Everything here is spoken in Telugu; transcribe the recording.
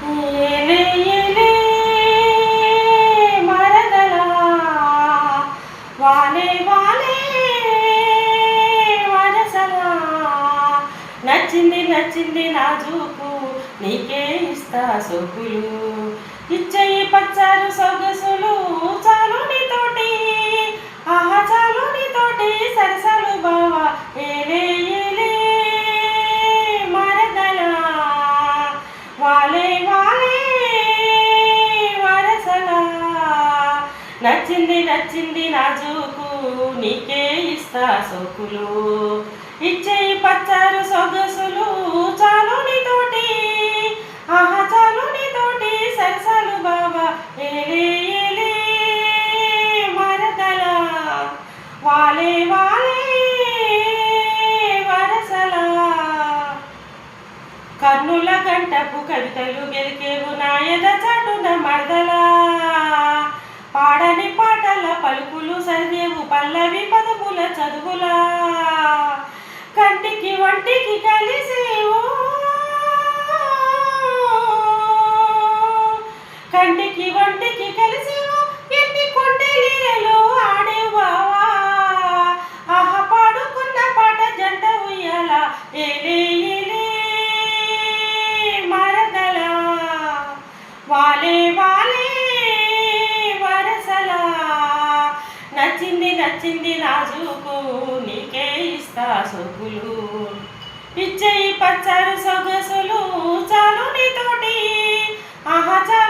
ఏలే ఏలే మరదలా వాలే వాలే వరసలా నచ్చింది నచ్చింది నాజూకు నీకే ఇస్తా సొక్కులు ఇచ్చయి పచ్చారు సొగసులు చాలు నీతోటి ఆహా చాలు నీతోటి సరసాలు బావా ఏలే ఏలే మరదలా వాలే వాలే వరసలా నచ్చింది నచ్చింది నాజూకు నీకే ఇస్తా సోకులు ఇచ్చేయి పచ్చారు సొగసులు చాలు నీతోటి ఆహా చాలు నీతోటి సరసాలు బావా ఏలే ఏలే మరదలా వాలే వాలే వరసలా కన్నుల గంటపు కవితలు గెలికేవు నాయద చాటున మరదలా పాడని పాటల పలుకులు సరిదేవు పల్లవి పదముల చదువులా కంటికి వంటికి కలిసేవు కంటికి వంటికి కలిసేవు ఎన్ని కొండలీలలో ఆడేవు బావా ఆహా పాడుకున్న పాట జంట ఉయ్యాల ఏలే ఏలే మరదలా వాలే వాలే వరసలా నచ్చింది నచ్చింది నాజూకు నీకే ఇస్తా సొక్కులు ఇచ్చేయి పచ్చారు సొగసులు చాలు నీతోటి ఆహా చాలు